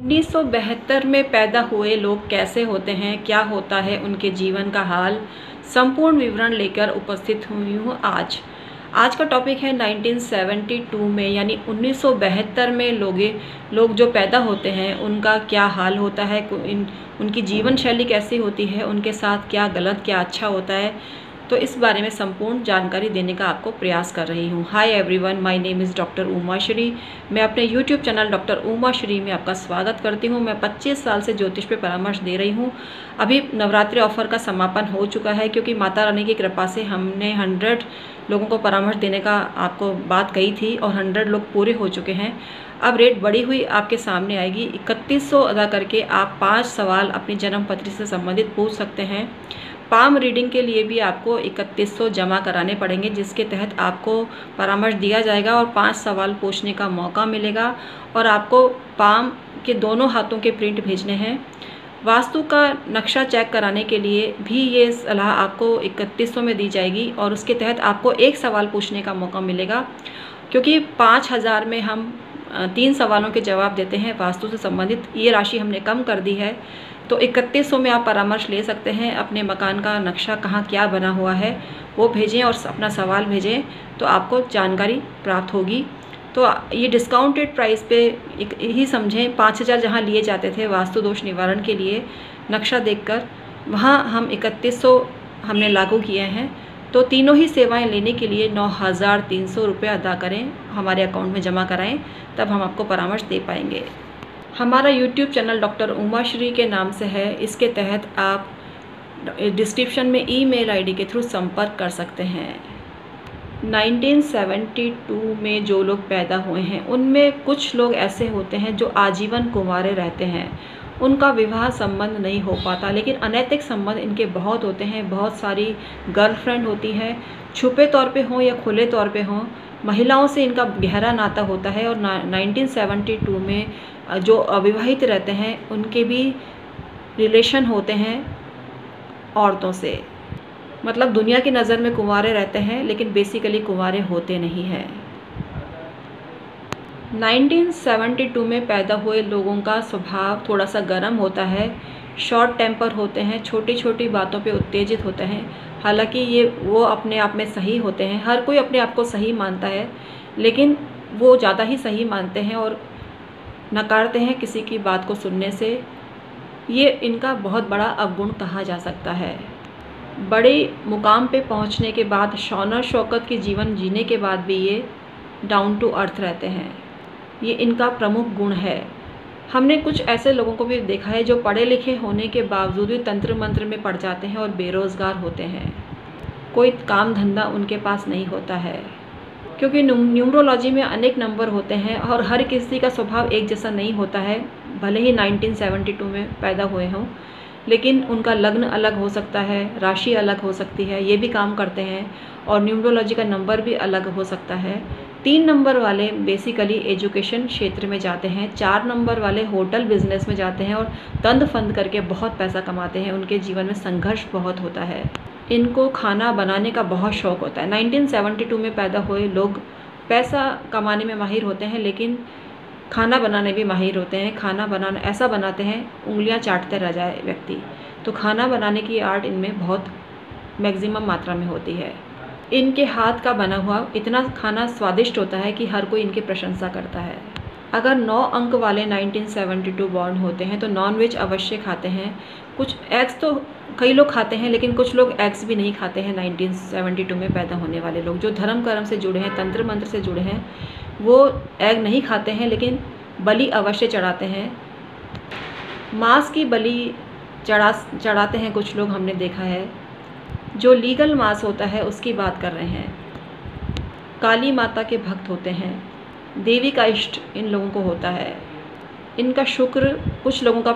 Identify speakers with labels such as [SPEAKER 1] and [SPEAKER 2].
[SPEAKER 1] 1972 में पैदा हुए लोग कैसे होते हैं, क्या होता है उनके जीवन का हाल, संपूर्ण विवरण लेकर उपस्थित हुई हूँ आज का टॉपिक है 1972 में यानी 1972 में लोग जो पैदा होते हैं उनका क्या हाल होता है, उनकी जीवन शैली कैसी होती है, उनके साथ क्या गलत क्या अच्छा होता है। तो इस बारे में संपूर्ण जानकारी देने का आपको प्रयास कर रही हूँ। Hi everyone, my name is doctor Uma Shri. मैं अपने YouTube channel doctor Uma Shri में आपका स्वागत करती हूँ। मैं 25 साल से ज्योतिष पे परामर्श दे रही हूँ। अभी नवरात्रि ऑफर का समापन हो चुका है क्योंकि माता रानी की कृपा से हमने 100 लोगों को परामर्श देने का आपको बात कही थी और 100 लोग पूरे हो चुके हैं। अब रेट बढ़ी हुई आपके सामने आएगी। 3100 अदा करके आप 5 सवाल अपनी जन्म पत्री से संबंधित पूछ सकते हैं। पाम रीडिंग के लिए भी आपको 3100 जमा कराने पड़ेंगे, जिसके तहत आपको परामर्श दिया जाएगा और 5 सवाल पूछने का मौका मिलेगा और आपको पाम के दोनों हाथों के प्रिंट भेजने हैं। वास्तु का नक्शा चेक कराने के लिए भी ये सलाह आपको 3100 में दी जाएगी और उसके तहत आपको 1 सवाल पूछने का मौका मिलेगा। क्योंकि 5000 में हम 3 सवालों के जवाब देते हैं वास्तु से संबंधित, ये राशि हमने कम कर दी है। तो 3100 में आप परामर्श ले सकते हैं। अपने मकान का नक्शा कहाँ क्या बना हुआ है वो भेजें और अपना सवाल भेजें तो आपको जानकारी प्राप्त होगी। तो ये डिस्काउंटेड प्राइस पे एक ही समझें, 5000 जहाँ लिए जाते थे वास्तु दोष निवारण के लिए नक्शा देखकर, वहाँ हम 3100 हमने लागू किए हैं। तो तीनों ही सेवाएं लेने के लिए 9300 रुपये अदा करें, हमारे अकाउंट में जमा कराएं, तब हम आपको परामर्श दे पाएंगे। हमारा YouTube channel doctor Uma Shri के नाम से है। इसके तहत आप डिस्क्रिप्शन में ईमेल आईडी के थ्रू संपर्क कर सकते हैं। 1972 में जो लोग पैदा हुए हैं उनमें कुछ लोग ऐसे होते हैं जो आजीवन कुंवारे रहते हैं, उनका विवाह संबंध नहीं हो पाता, लेकिन अनैतिक संबंध इनके बहुत होते हैं। बहुत सारी गर्लफ्रेंड होती हैं, छुपे तौर पे हों या खुले तौर पे हों, महिलाओं से इनका गहरा नाता होता है। और 1972 में जो अविवाहित रहते हैं उनके भी रिलेशन होते हैं औरतों से, मतलब दुनिया की नज़र में कुंवारे रहते हैं लेकिन बेसिकली कुंवारे होते नहीं हैं। 1972 में पैदा हुए लोगों का स्वभाव थोड़ा सा गर्म होता है, शॉर्ट टेम्पर होते हैं, छोटी छोटी बातों पे उत्तेजित होते हैं। हालांकि वो अपने आप में सही होते हैं, हर कोई अपने आप को सही मानता है, लेकिन वो ज़्यादा ही सही मानते हैं और नकारते हैं किसी की बात को सुनने से। ये इनका बहुत बड़ा अवगुण कहा जा सकता है। बड़े मुकाम पे पहुंचने के बाद, शौनर शौकत के जीवन जीने के बाद भी ये डाउन टू अर्थ रहते हैं। ये इनका प्रमुख गुण है। हमने कुछ ऐसे लोगों को भी देखा है जो पढ़े लिखे होने के बावजूद भी तंत्र मंत्र में पड़ जाते हैं और बेरोज़गार होते हैं। कोई काम धंधा उनके पास नहीं होता है क्योंकि न्यूमरोलॉजी में अनेक नंबर होते हैं और हर किसी का स्वभाव एक जैसा नहीं होता है। भले ही 1972 में पैदा हुए हों, लेकिन उनका लग्न अलग हो सकता है, राशि अलग हो सकती है, ये भी काम करते हैं और न्यूमरोलॉजी का नंबर भी अलग हो सकता है। 3 नंबर वाले बेसिकली एजुकेशन क्षेत्र में जाते हैं, 4 नंबर वाले होटल बिजनेस में जाते हैं और तंद फंद करके बहुत पैसा कमाते हैं। उनके जीवन में संघर्ष बहुत होता है। इनको खाना बनाने का बहुत शौक़ होता है। 1972 में पैदा हुए लोग पैसा कमाने में माहिर होते हैं, लेकिन खाना बनाने भी माहिर होते हैं। खाना बनाना ऐसा बनाते हैं उंगलियां चाटते रह जाए व्यक्ति। तो खाना बनाने की आर्ट इनमें बहुत मैक्सिमम मात्रा में होती है। इनके हाथ का बना हुआ इतना खाना स्वादिष्ट होता है कि हर कोई इनकी प्रशंसा करता है। अगर 9 अंक वाले 1972 बॉर्न होते हैं तो नॉनवेज अवश्य खाते हैं। कुछ एग्स तो कई लोग खाते हैं, लेकिन कुछ लोग एग्स भी नहीं खाते हैं। 1972 में पैदा होने वाले लोग जो धर्म कर्म से जुड़े हैं, तंत्र मंत्र से जुड़े हैं, वो एग नहीं खाते हैं, लेकिन बलि अवश्य चढ़ाते हैं। मांस की बलि चढ़ाते हैं कुछ लोग, हमने देखा है। जो लीगल मांस होता है उसकी बात कर रहे हैं। काली माता के भक्त होते हैं, देवी का इष्ट इन लोगों को होता है। इनका शुक्र कुछ लोगों का